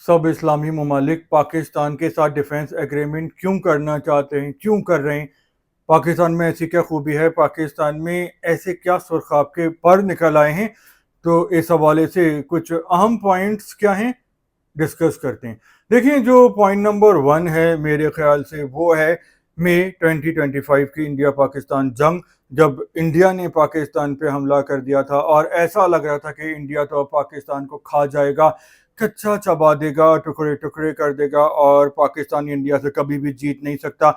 सब इस्लामी ममालिक पाकिस्तान के साथ डिफेंस एग्रीमेंट क्यों करना चाहते हैं, क्यों कर रहे हैं? पाकिस्तान में ऐसी क्या खूबी है, पाकिस्तान में ऐसे क्या सुरखाब के पर निकल आए हैं? तो इस हवाले से कुछ अहम पॉइंट्स क्या हैं, डिस्कस करते हैं। देखिए, जो पॉइंट नंबर 1 है मेरे ख्याल से, वो है मई 2025 की इंडिया पाकिस्तान जंग, जब इंडिया ने पाकिस्तान पे हमला कर दिया था और ऐसा लग रहा था कि इंडिया तो अब पाकिस्तान को खा जाएगा, कच्चा चबा देगा, टुकड़े टुकड़े कर देगा और पाकिस्तान इंडिया से कभी भी जीत नहीं सकता।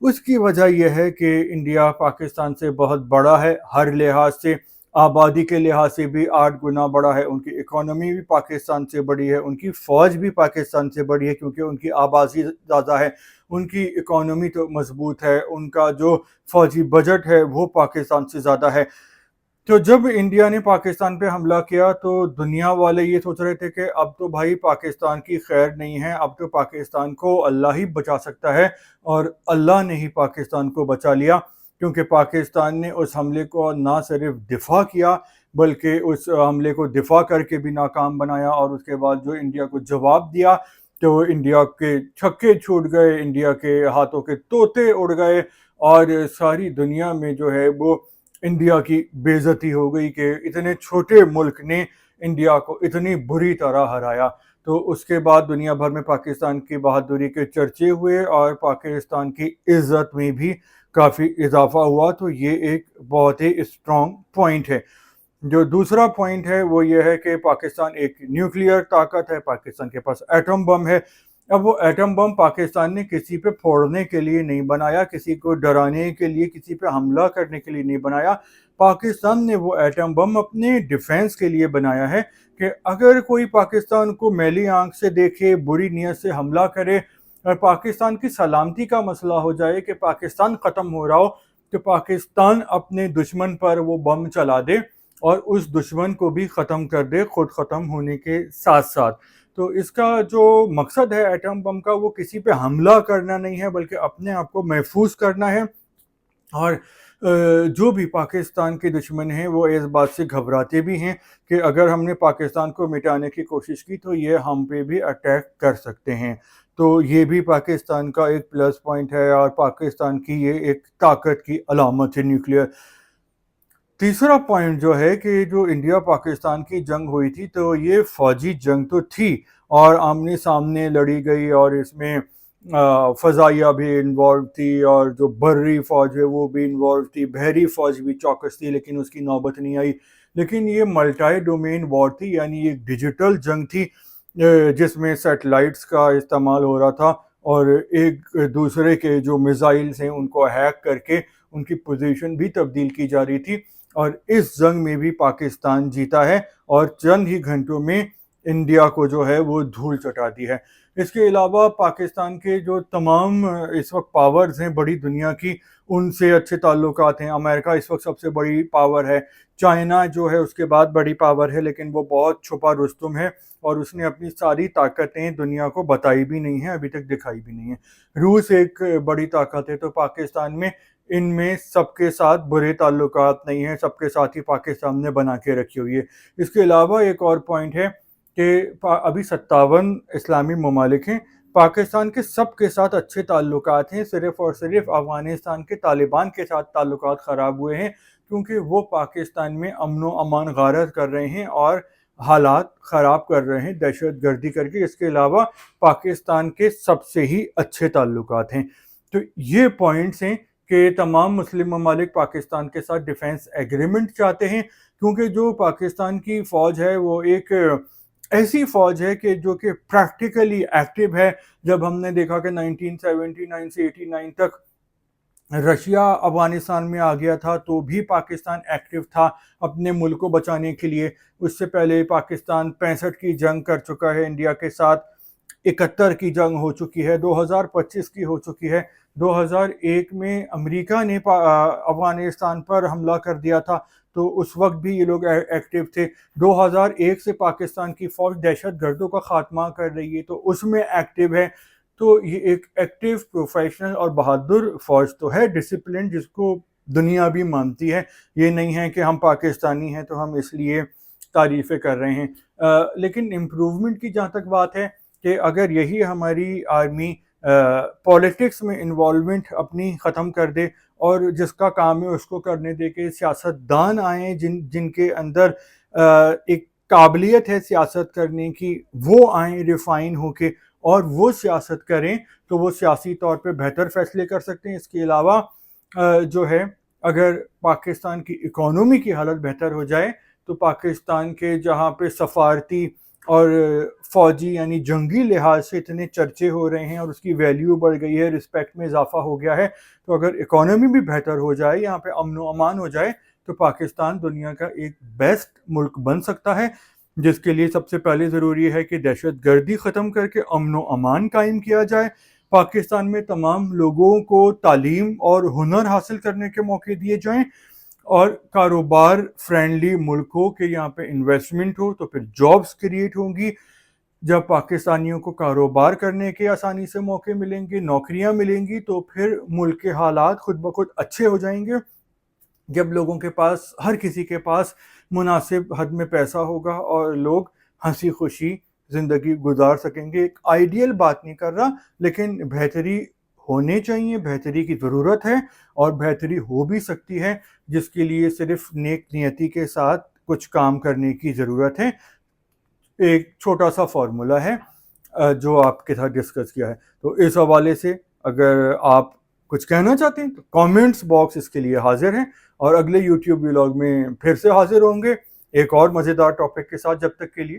उसकी वजह यह है कि इंडिया पाकिस्तान से बहुत बड़ा है, हर लिहाज से, आबादी के लिहाज से भी 8 गुना बड़ा है, उनकी इकोनॉमी भी पाकिस्तान से बड़ी है, उनकी फ़ौज भी पाकिस्तान से बड़ी है क्योंकि उनकी आबादी ज़्यादा है, उनकी इकोनॉमी तो मजबूत है, उनका जो फ़ौजी बजट है वो पाकिस्तान से ज़्यादा है। तो जब इंडिया ने पाकिस्तान पे हमला किया तो दुनिया वाले ये सोच रहे थे कि अब तो भाई पाकिस्तान की खैर नहीं है, अब तो पाकिस्तान को अल्लाह ही बचा सकता है, और अल्लाह ने ही पाकिस्तान को बचा लिया, क्योंकि पाकिस्तान ने उस हमले को ना सिर्फ दिफा किया बल्कि उस हमले को दिफा करके भी नाकाम बनाया, और उसके बाद जो इंडिया को जवाब दिया तो इंडिया के छक्के छूट गए, इंडिया के हाथों के तोते उड़ गए, और सारी दुनिया में जो है वो इंडिया की बेइज्जती हो गई कि इतने छोटे मुल्क ने इंडिया को इतनी बुरी तरह हराया। तो उसके बाद दुनिया भर में पाकिस्तान की बहादुरी के चर्चे हुए और पाकिस्तान की इज्जत में भी काफ़ी इजाफा हुआ। तो ये एक बहुत ही स्ट्रॉन्ग पॉइंट है। जो दूसरा पॉइंट है वो ये है कि पाकिस्तान एक न्यूक्लियर ताकत है, पाकिस्तान के पास एटम बम है। अब वो एटम बम पाकिस्तान ने किसी पे फोड़ने के लिए नहीं बनाया, किसी को डराने के लिए, किसी पे हमला करने के लिए नहीं बनाया। पाकिस्तान ने वो एटम बम अपने डिफेंस के लिए बनाया है कि अगर कोई पाकिस्तान को मैली आंख से देखे, बुरी नीयत से हमला करे और पाकिस्तान की सलामती का मसला हो जाए कि पाकिस्तान ख़त्म हो रहा हो, तो पाकिस्तान अपने दुश्मन पर वो बम चला दे और उस दुश्मन को भी ख़त्म कर दे, खुद ख़त्म होने के साथ साथ। तो इसका जो मकसद है एटम बम का, वो किसी पे हमला करना नहीं है बल्कि अपने आप को महफूज करना है। और जो भी पाकिस्तान के दुश्मन हैं वो इस बात से घबराते भी हैं कि अगर हमने पाकिस्तान को मिटाने की कोशिश की तो ये हम पे भी अटैक कर सकते हैं। तो ये भी पाकिस्तान का एक प्लस पॉइंट है और पाकिस्तान की ये एक ताकत की अलामत है, न्यूक्लियर। तीसरा पॉइंट जो है कि जो इंडिया पाकिस्तान की जंग हुई थी तो ये फौजी जंग तो थी और आमने सामने लड़ी गई, और इसमें फ़ज़ाइया भी इन्वॉल्व थी और जो बर्री फ़ौज है वो भी इन्वॉल्व थी, बहरी फ़ौज भी चौकस थी, लेकिन उसकी नौबत नहीं आई। लेकिन ये मल्टी डोमेन वॉर थी, यानी ये डिजिटल जंग थी, जिसमें सैटेलाइट्स का इस्तेमाल हो रहा था और एक दूसरे के जो मिसाइल्स हैं उनको हैक करके उनकी पोजीशन भी तब्दील की जा रही थी। और इस जंग में भी पाकिस्तान जीता है और चंद ही घंटों में इंडिया को जो है वो धूल चटा दी है। इसके अलावा पाकिस्तान के जो तमाम इस वक्त पावर्स हैं बड़ी दुनिया की, उनसे अच्छे ताल्लुकात हैं। अमेरिका इस वक्त सबसे बड़ी पावर है, चाइना जो है उसके बाद बड़ी पावर है, लेकिन वो बहुत छुपा रुस्तुम है और उसने अपनी सारी ताकतें दुनिया को बताई भी नहीं है, अभी तक दिखाई भी नहीं है। रूस एक बड़ी ताकत है, तो पाकिस्तान में इनमें सबके साथ बुरे ताल्लुकात नहीं हैं, सबके साथ ही पाकिस्तान ने बना के रखी हुई है। इसके अलावा एक और पॉइंट है कि अभी 57 इस्लामी ममालिक हैं, पाकिस्तान के सबके साथ अच्छे ताल्लुकात हैं, सिर्फ़ और सिर्फ अफ़गानिस्तान के तालिबान के साथ ताल्लुकात ख़राब हुए हैं क्योंकि वो पाकिस्तान में अमन व अमान गारत कर रहे हैं और हालात ख़राब कर रहे हैं दहशत गर्दी करके। इसके अलावा पाकिस्तान के सबसे ही अच्छे ताल्लुकात हैं। तो ये पॉइंट्स हैं कि तमाम मुस्लिम ममालिक पाकिस्तान के साथ डिफेंस एग्रीमेंट चाहते हैं, क्योंकि जो पाकिस्तान की फ़ौज है वो एक ऐसी फ़ौज है कि जो कि प्रैक्टिकली एक्टिव है। जब हमने देखा कि 1979 से 89 तक रशिया अफ़गानिस्तान में आ गया था तो भी पाकिस्तान एक्टिव था अपने मुल्क को बचाने के लिए। उससे पहले पाकिस्तान 65 की जंग कर चुका है इंडिया के साथ, 71 की जंग हो चुकी है, 2025 की हो चुकी है। 2001 में अमेरिका ने अफ़गानिस्तान पर हमला कर दिया था तो उस वक्त भी ये लोग एक्टिव थे। 2001 से पाकिस्तान की फ़ौज दहशत गर्दों का खात्मा कर रही है तो उसमें एक्टिव है। तो ये एक एक्टिव, प्रोफेशनल और बहादुर फ़ौज तो है, डिसिप्लिन, जिसको दुनिया भी मानती है। ये नहीं है कि हम पाकिस्तानी हैं तो हम इसलिए तारीफ़ें कर रहे हैं। लेकिन इम्प्रूवमेंट की जहाँ तक बात है کہ اگر یہی ہماری آرمی پولیٹکس میں انوالومنٹ اپنی ختم کر دے اور جس کا کام ہے اس کو کرنے دے کے سیاستدان آئیں جن کے اندر ایک قابلیت ہے سیاست کرنے کی، وہ آئیں ریفائن ہو کے اور وہ سیاست کریں، تو وہ سیاسی طور پہ بہتر فیصلے کر سکتے ہیں۔ اس کے علاوہ جو ہے اگر پاکستان کی اکانومی کی حالت بہتر ہو جائے تو پاکستان کے جہاں پہ سفارتی اور فوجی یعنی جنگی لحاظ سے اتنے چرچے ہو رہے ہیں اور اس کی ویلیو بڑھ گئی ہے، رسپیکٹ میں اضافہ ہو گیا ہے، تو اگر اکانومی بھی بہتر ہو جائے، یہاں پہ امن و امان ہو جائے، تو پاکستان دنیا کا ایک بیسٹ ملک بن سکتا ہے، جس کے لیے سب سے پہلے ضروری ہے کہ دہشت گردی ختم کر کے امن و امان قائم کیا جائے، پاکستان میں تمام لوگوں کو تعلیم اور ہنر حاصل کرنے کے موقع دیے جائیں، اور کاروبار فرینڈلی ملک ہو کہ یہاں پہ انویسٹمنٹ ہو، تو پھر جابز کریٹ ہوں گی۔ جب پاکستانیوں کو کاروبار کرنے کے آسانی سے موقع ملیں گے، نوکریاں ملیں گی، تو پھر ملک کے حالات خود بخود اچھے ہو جائیں گے۔ جب لوگوں کے پاس، ہر کسی کے پاس مناسب حد میں پیسہ ہوگا اور لوگ ہنسی خوشی زندگی گزار سکیں گے۔ ایک آئیڈیل بات نہیں کر رہا، لیکن بہتری ہونے چاہیے، بہتری کی ضرورت ہے اور بہتری ہو بھی سکتی ہے، جس کے لیے صرف نیک نیتی کے ساتھ کچھ کام کرنے کی ضرورت ہے۔ ایک چھوٹا سا فارمولا ہے جو آپ کے ساتھ ڈسکس کیا ہے، تو اس حوالے سے اگر آپ کچھ کہنا چاہتے ہیں تو کامنٹس باکس اس کے لیے حاضر ہیں، اور اگلے یوٹیوب ولاگ میں پھر سے حاضر ہوں گے ایک اور مزیدار ٹاپک کے ساتھ۔ جب تک کے لیے